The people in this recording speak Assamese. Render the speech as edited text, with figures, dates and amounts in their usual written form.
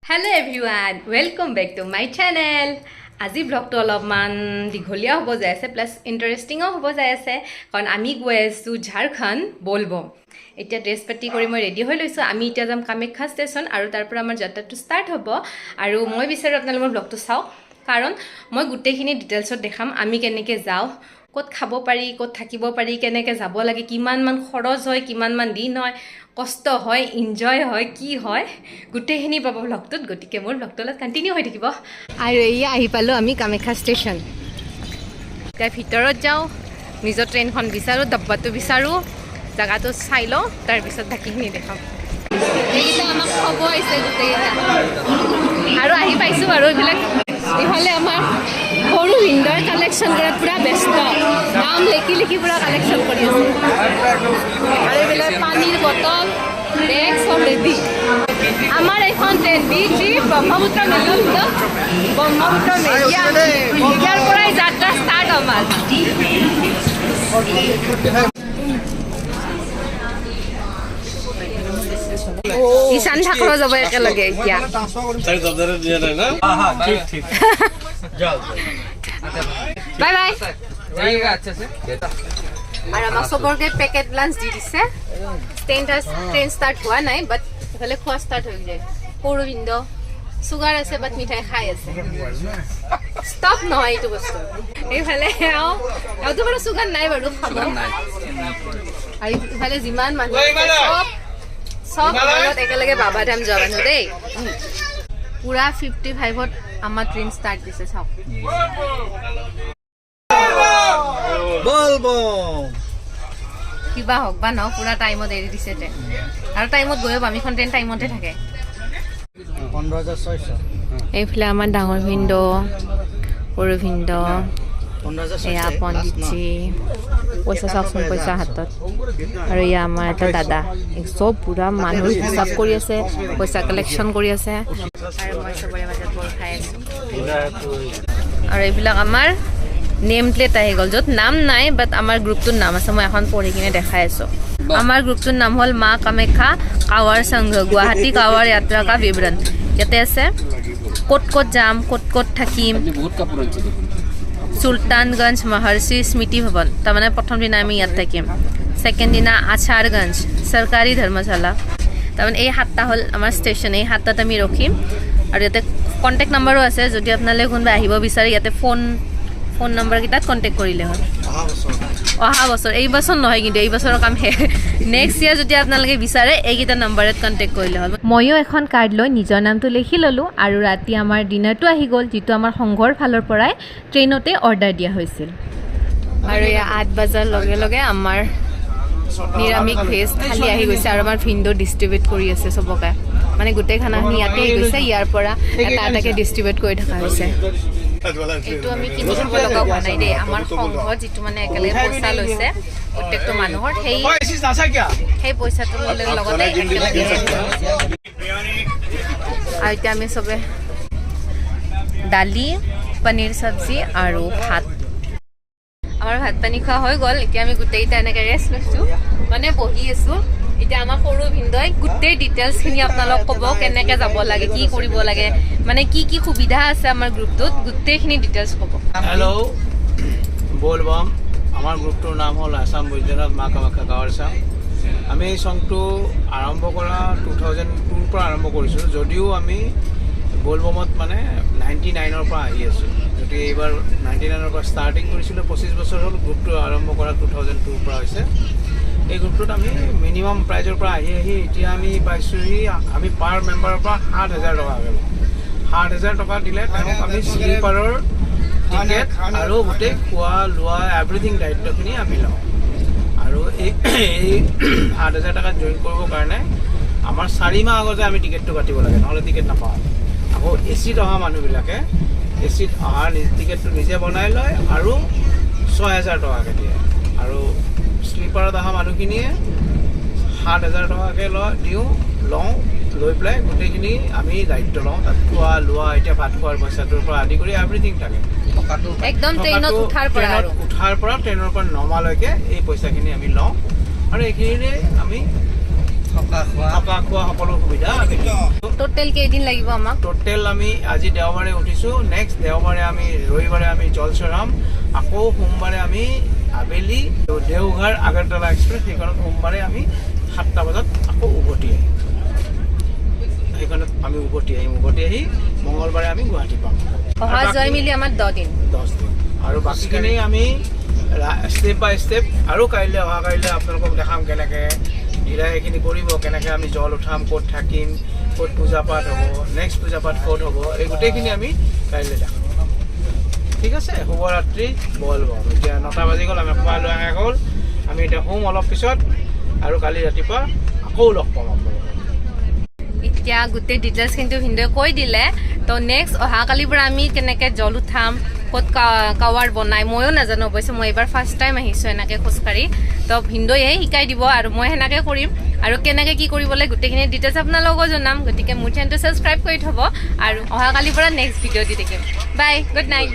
Hello everyone, welcome back to my channel. আজি ব্লগটো অলপমান দীঘলীয়া হ'ব যায় আছে প্লাস ইন্টাৰেষ্টিংও হ'ব যায় আছে কাৰণ আমি গৈ আছো ঝাৰখণ্ড বলবম এতিয়া ড্ৰেছ পাতি কৰি মই ৰেডি হৈ লৈছো আমি এতিয়া যাম কামাখ্যা ষ্টেচন আৰু তাৰ পৰা আমাৰ যাত্ৰাটো ষ্টাৰ্ট হ'ব আৰু মই বিচাৰো আপোনালোকৰ ব্লগটো চাওক কাৰণ মই গোটেইখিনি ডিটেইলছত দেখাম আমি কেনেকৈ যাওঁ ক'ত খাব পাৰি ক'ত থাকিব পাৰি কেনেকৈ যাব লাগে কিমান মান খৰচ হয় কিমান মান দিন হয় কষ্ট হয় এনজয় হয় কি হয় গোটেইখিনি পাব ব্লগটোত গতিকে মোৰ ব্লগটো অলপ কণ্টিনিউ হৈ থাকিব আৰু এয়া আহি পালোঁ আমি কামাখ্যা ষ্টেচন এতিয়া ভিতৰত যাওঁ নিজৰ ট্ৰেইনখন বিচাৰোঁ ডাব্বাটো বিচাৰোঁ জেগাটো চাই লওঁ তাৰপিছত বাকীখিনি দেখাম এইকেইটা আমাক খব আহিছে গোটেইকেইটা আৰু আহি পাইছোঁ আৰু এইবিলাক ইফালে আমাৰ সৰু ভিন্দৰ কালেকশ্যন কৰাত পুৰা ব্যস্ত নাম লিখি লিখি পুৰা কালেকশ্যন কৰি আছে আৰু এইবিলাক পানীৰ বটল বেগ চব ৰেডি আমাৰ এখন ট্ৰেইন বি3 ব্ৰহ্মপুত্ৰ মেলা ব্ৰহ্মপুত্ৰ মেলাৰ পৰাই যাত্ৰা ষ্টাৰ্ট আমাৰ ঈশান ঠাকুৰ যাব একেলগে এতিয়া বাই বাই আৰু আমাক চবৰকে পেকেট লাঞ্চ দি দিছে ট্ৰেইন ষ্টাৰ্ট হোৱা নাই বাট ইফালে খোৱা ষ্টাৰ্ট হৈ যায় সৌৰবিন্দ চুগাৰ আছে বাট মিঠাই খাই আছে ষ্টপ নহয় এইটো বস্তু এইফালে এওঁতো বাৰু চুগাৰ নাই বাৰু খাব আৰু ইফালে যিমান মানুহ সব ঘৰত একেলগে বাবাধাম যোৱা মানুহ দেই পুৰা 55ত আমাৰ ট্ৰেইন ষ্টাৰ্ট দিছে চাওক কিবা হওক বা ন পুৰা টাইমত এৰি দিছে ট্ৰেইন আৰু টাইমত গৈও আমিখন ট্ৰেইন টাইমতে থাকে এইফালে আমাৰ ডাঙৰ ভিন্দ সৰু ভিন্দ এয়া পণ্ডিতজী পইচা চাওকচোন পইচা হাতত আৰু এয়া আমাৰ এটা দাদা চব পুৰা মানুহ হিচাপ কৰি আছে পইচা কালেকশ্যন কৰি আছে আৰু মই চবৰে মাজত বল খাই আছোঁ আৰু এইবিলাক আমাৰ নেম প্লেট আহি গ'ল য'ত নাম নাই বাট আমাৰ গ্ৰুপটোৰ নাম আছে মই এখন পঢ়ি কিনে দেখাই আছোঁ আমাৰ গ্ৰুপটোৰ নাম হ'ল মা কামাখ্যা কাৱাৰ সংঘ গুৱাহাটী কাৱাৰ যাত্ৰা কা বিৱৰণ ইয়াতে আছে ক'ত ক'ত যাম ক'ত ক'ত থাকিম সুলতানগঞ্জ মহৰ্ষি স্মৃতি ভৱন তাৰমানে প্ৰথম দিনা আমি ইয়াত থাকিম ছেকেণ্ড দিনা আচাৰগঞ্জ চৰকাৰী ধৰ্মশালা তাৰমানে এই 7টা হ'ল আমাৰ ষ্টেচন এই 7টাত আমি ৰখিম আৰু ইয়াতে কণ্টেক্ট নম্বৰো আছে যদি আপোনালোকে কোনোবা আহিব বিচাৰে ইয়াতে ফোন নম্বৰকেইটাত কণ্টেক্ট কৰিলে হ'ল অহা বছৰ এই বছৰ নহয় কিন্তু এই বছৰৰ কাম শেষ নেক্সট ইয়াৰ যদি আপোনালোকে বিচাৰে এইকেইটা নম্বৰত কণ্টেক্ট কৰিলে হ'ল ময়ো এখন কাৰ্ড লৈ নিজৰ নামটো লিখি ল'লোঁ আৰু ৰাতি আমাৰ ডিনাৰটো আহি গ'ল যিটো আমাৰ সংঘৰ ফালৰ পৰাই ট্ৰেইনতে অৰ্ডাৰ দিয়া হৈছিল আৰু এয়া 8 বজাৰ লগে লগে আমাৰ নিৰামিষ ভেজ থালি আহি গৈছে আৰু আমাৰ ভিন্দো ডিষ্ট্ৰিবিউট কৰি আছে চবকে মানে গোটেই খানাখিনি ইয়াতে আহি গৈছে ইয়াৰ পৰা এটা এটাকে ডিষ্ট্ৰিবিউট কৰি থকা হৈছে এইটো আমি কিনি খাব লগা হোৱা নাই দেই আমাৰ সংঘ যিটো মানে একেলগে পইচা লৈছে প্ৰত্যেকটো মানুহৰ সেই পইচাটোৰ লগতে একেলগে আৰু এতিয়া আমি চবে দালি পনীৰ চব্জি আৰু ভাত আমাৰ ভাত পানী খোৱা হৈ গ'ল এতিয়া আমি গোটেইকেইটা এনেকৈ ৰেষ্ট লৈছোঁ মানে বহি আছোঁ এতিয়া আমাৰ সৰু ভিন্দই গোটেই ডিটেইলছখিনি আপোনালোকক ক'ব কেনেকৈ যাব লাগে কি কৰিব লাগে মানে কি কি সুবিধা আছে আমাৰ গ্ৰুপটোত গোটেইখিনি ডিটেইলছ ক'ব হেল্ল' বলবম আমাৰ গ্ৰুপটোৰ নাম হ'ল আছাম বৈদ্যনাথ মা কামাখ্যা গাঁৱৰ চাম আমি এই চংটো আৰম্ভ কৰা 2002ৰ পৰা আৰম্ভ কৰিছোঁ যদিও আমি বলবমত মানে 99ৰ পৰা আহি আছোঁ গতিকে এইবাৰ 99ৰ পৰা ষ্টাৰ্টিং কৰিছিলোঁ 25 বছৰ হ'ল গ্ৰুপটো আৰম্ভ কৰা 2002ৰ পৰা হৈছে এই গ্ৰুপটোত আমি মিনিমাম প্ৰাইজৰ পৰা আহি এতিয়া আমি পাইছোঁহি আমি পাৰ মেম্বাৰৰ পৰা 7,000 টকা গ'ল 7,000 টকা দিলে তেওঁক আমি শ্লিপাৰৰ টিকেট আৰু গোটেই খোৱা লোৱা এভৰিথিং দায়িত্বখিনি আমি লওঁ আৰু এই 7,000 টকাত জইন কৰিবৰ কাৰণে আমাৰ 4 মাহ আগতে আমি টিকেটটো কাটিব লাগে নহ'লে টিকেট নাপাওঁ আকৌ এচিত অহা মানুহবিলাকে এচিত অহা টিকেটটো নিজে বনাই লয় আৰু 6,000 টকাকৈ দিয়ে আৰু শ্লিপাৰত অহা মানুহখিনিয়ে 7,000 টকাকৈ লওঁ লৈ পেলাই গোটেইখিনি আমি দায়িত্ব লওঁ তাত খোৱা লোৱা এতিয়া ভাত খোৱাৰ পইচাটোৰ পৰা আদি কৰি এভৰিথিং থাকে একদম ট্ৰেইনত উঠাৰ পৰা ট্ৰেইনৰ পৰা নমালৈকে এই পইচাখিনি আমি লওঁ আৰু এইখিনিৰে আমি থকা খোৱা সকলো সুবিধা আমি দিওঁ। টোটেল কেইদিন লাগিব আমাক? টোটেল আমি আজি দেওবাৰে উঠিছোঁ, নেক্সট দেওবাৰে আমি ৰবিবাৰে আমি জল চৰাম, আকৌ সোমবাৰে আমি আবেলি দেওঘৰ আগৰতলা এক্সপ্ৰেছ সেইখনত সোমবাৰে আমি 7টা বজাত আকৌ উভতি আহিম। সেইখনত আমি উভতি আহি মঙলবাৰে আমি গুৱাহাটী পাম। অহা যোৱাই মিলি আমাৰ 10 দিন। আৰু বাকীখিনি আমি ষ্টেপ বাই ষ্টেপ আৰু অহা কাইলৈ আপোনালোকক দেখাম কেনেকৈ দিৰাই এইখিনি কৰিব, কেনেকৈ আমি জল উঠাম, ক'ত থাকিম, ক'ত পূজা পাঠ হ'ব, নেক্সট পূজা পাঠ ক'ত হ'ব, এই গোটেইখিনি আমি কাইলৈ দেখাম। ঠিক আছে, শুভৰাত্ৰি, বলবম। এতিয়া 9টা বাজি গ'ল, আমি খোৱা লোৱা শেষ হ'ল, আমি এতিয়া শুম অলপ পিছত আৰু কালি ৰাতিপুৱা আকৌ লগ পাম আপোনালোকক। এতিয়া গোটেই ডিটেইলছ কিন্তু ভিনদেউৱে কৈ দিলে। তো নেক্সট অহাকালিৰ পৰা আমি কেনেকৈ জল উঠাম, ক'ত কাৱাৰ বনাই, ময়ো নাজানো অৱশ্যে, মই এইবাৰ ফাৰ্ষ্ট টাইম আহিছোঁ এনেকৈ খোজকাঢ়ি। তো ভিনদেউয়ে শিকাই দিব আৰু মই সেনেকৈ কৰিম, আৰু কেনেকৈ কি কৰিব লাগে গোটেইখিনি ডিটেইলছ আপোনালোকো জনাম। গতিকে মোৰ চেনেলটো ছাবস্ক্ৰাইব কৰি থ'ব আৰু অহাকালিৰ পৰা নেক্সট ভিডিঅ' দি থাকিম। বাই, গুড নাইট।